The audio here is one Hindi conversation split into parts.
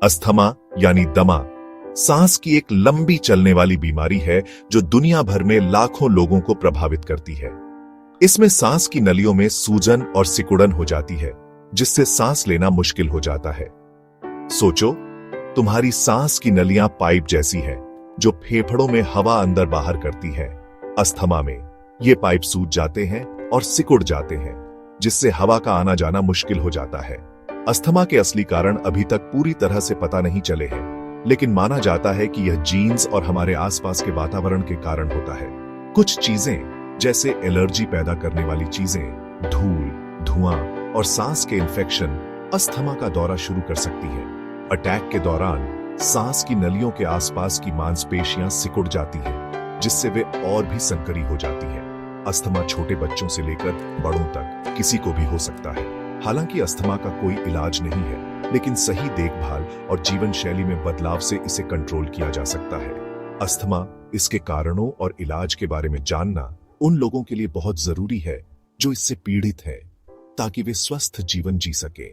अस्थमा यानी दमा सांस की एक लंबी चलने वाली बीमारी है जो दुनिया भर में लाखों लोगों को प्रभावित करती है। इसमें सांस की नलियों में सूजन और सिकुड़न हो जाती है, जिससे सांस लेना मुश्किल हो जाता है। सोचो, तुम्हारी सांस की नलियां पाइप जैसी है जो फेफड़ों में हवा अंदर बाहर करती है। अस्थमा में ये पाइप सूज जाते हैं और सिकुड़ जाते हैं, जिससे हवा का आना जाना मुश्किल हो जाता है। अस्थमा के असली कारण अभी तक पूरी तरह से पता नहीं चले हैं, लेकिन माना जाता है कि यह जीन्स और हमारे आसपास के वातावरण के कारण होता है। कुछ चीजें जैसे एलर्जी पैदा करने वाली चीजें, धूल, धुआं और सांस के इन्फेक्शन अस्थमा का दौरा शुरू कर सकती है। अटैक के दौरान सांस की नलियों के आसपास की मांसपेशियां सिकुड़ जाती हैं, जिससे वे और भी संकरी हो जाती हैं। अस्थमा छोटे बच्चों से लेकर बड़ों तक किसी को भी हो सकता है। हालांकि अस्थमा का कोई इलाज नहीं है, लेकिन सही देखभाल और जीवन शैली में बदलाव से इसे कंट्रोल किया जा सकता है। अस्थमा, इसके कारणों और इलाज के बारे में जानना उन लोगों के लिए बहुत जरूरी है जो इससे पीड़ित है, ताकि वे स्वस्थ जीवन जी सके।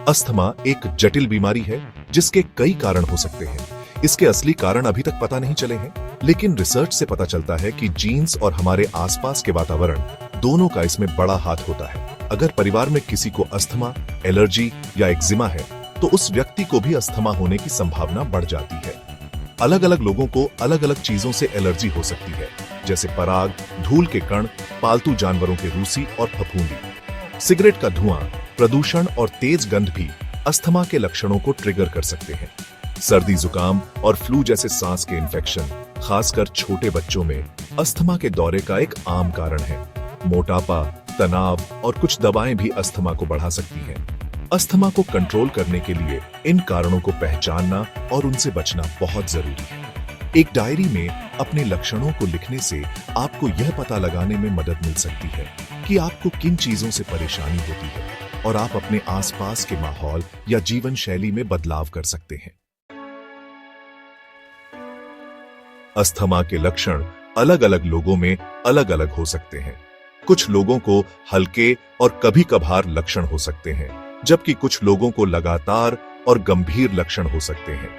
अस्थमा एक जटिल बीमारी है जिसके कई कारण हो सकते हैं। इसके असली कारण अभी तक पता नहीं चले हैं, लेकिन रिसर्च से पता चलता है कि जीन्स और हमारे आसपास के वातावरण दोनों का इसमें बड़ा हाथ होता है। अगर परिवार में किसी को अस्थमा, एलर्जी या एक्जिमा है, तो उस व्यक्ति को भी अस्थमा होने की संभावना बढ़ जाती है। अलग अलग लोगों को अलग अलग चीजों से एलर्जी हो सकती है, जैसे पराग, धूल के कण, पालतू जानवरों के रूसी और फफूंदी। सिगरेट का धुआं, प्रदूषण और तेज गंध भी अस्थमा के लक्षणों को ट्रिगर कर सकते हैं। सर्दी, जुकाम और फ्लू जैसे सांस के इन्फेक्शन, खासकर छोटे बच्चों में अस्थमा के दौरे का एक आम कारण है। मोटापा, तनाव और कुछ दवाएं भी अस्थमा को बढ़ा सकती हैं। अस्थमा को कंट्रोल करने के लिए इन कारणों को पहचानना और उनसे बचना बहुत जरूरी है। एक डायरी में अपने लक्षणों को लिखने से आपको यह पता लगाने में मदद मिल सकती है कि आपको किन चीजों से परेशानी होती है, और आप अपने आसपास के माहौल या जीवन शैली में बदलाव कर सकते हैं। अस्थमा के लक्षण अलग अलग लोगों में अलग अलग हो सकते हैं। कुछ लोगों को हल्के और कभी कभार लक्षण हो सकते हैं, जबकि कुछ लोगों को लगातार और गंभीर लक्षण हो सकते हैं।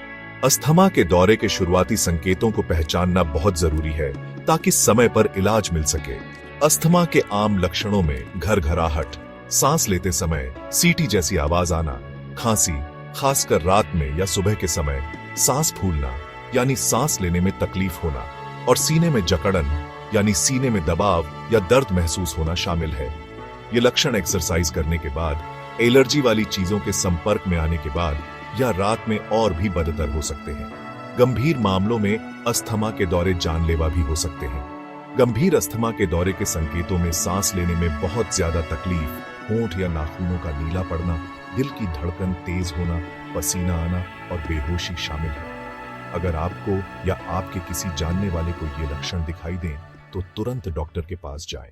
अस्थमा के दौरे के शुरुआती संकेतों को पहचानना बहुत जरूरी है, ताकि समय पर इलाज मिल सके। अस्थमा के आम लक्षणों में घरघराहट, सांस लेते समय सीटी जैसी आवाज आना, खांसी, खासकर रात में या सुबह के समय, सांस फूलना यानी सांस लेने में तकलीफ होना, और सीने में जकड़न यानी सीने में दबाव या दर्द महसूस होना शामिल है। ये लक्षण एक्सरसाइज करने के बाद, एलर्जी वाली चीजों के संपर्क में आने के बाद या रात में और भी बदतर हो सकते हैं। गंभीर मामलों में अस्थमा के दौरे जानलेवा भी हो सकते हैं। गंभीर अस्थमा के दौरे के संकेतों में सांस लेने में बहुत ज्यादा तकलीफ, होंठ या नाखूनों का नीला पड़ना, दिल की धड़कन तेज होना, पसीना आना और बेहोशी शामिल है। अगर आपको या आपके किसी जानने वाले को ये लक्षण दिखाई दें, तो तुरंत डॉक्टर के पास जाएं।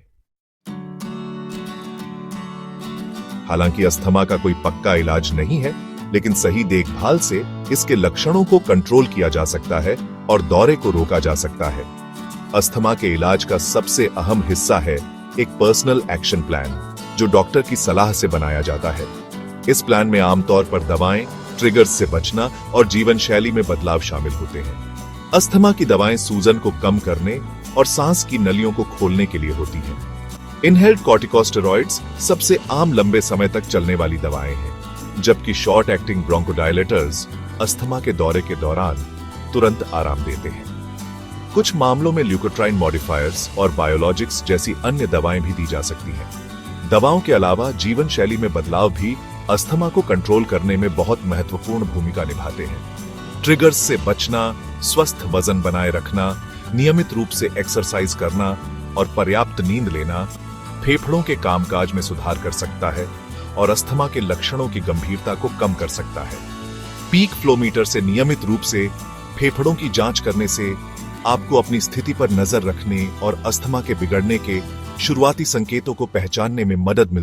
हालांकि अस्थमा का कोई पक्का इलाज नहीं है, लेकिन सही देखभाल से इसके लक्षणों को कंट्रोल किया जा सकता है और दौरे को रोका जा सकता है। अस्थमा के इलाज का सबसे अहम हिस्सा है एक पर्सनल एक्शन प्लान, जो डॉक्टर की सलाह से बनाया जाता है। इस प्लान में आमतौर पर दवाएं, ट्रिगर्स से बचना और जीवन शैली में बदलाव शामिल होते हैं। अस्थमा की दवाएं सूजन को कम करने और सांस की नलियों को खोलने के लिए होती हैं। इनहेल्ड कॉर्टिकोस्टेरॉइड्स सबसे आम लंबे समय तक चलने वाली दवाएं हैं, जबकि शॉर्ट एक्टिंग ब्रोंकोडायलेटर्स अस्थमा के दौरे के दौरान तुरंत आराम देते हैं। कुछ मामलों में ल्यूकोट्राइन मॉडिफायर्स और बायोलॉजिक्स जैसी अन्य दवाएं भी दी जा सकती हैं। दवाओं के अलावा जीवन शैली में बदलाव भी अस्थमा को कंट्रोल करने में बहुत महत्वपूर्ण भूमिका निभाते हैं। ट्रिगर्स से बचना, स्वस्थ वजन बनाए रखना, नियमित रूप से एक्सरसाइज करना और पर्याप्त नींद लेना फेफड़ों के कामकाज में सुधार कर सकता है और अस्थमा के लक्षणों की गंभीरता को कम कर सकता है। पीक फ्लो मीटर से नियमित रूप से फेफड़ों की जांच करने से आपको अपनी स्थिति पर नजर रखने और अस्थमा के बिगड़ने के शुरुआती संकेतों को पहचानने में मदद मिल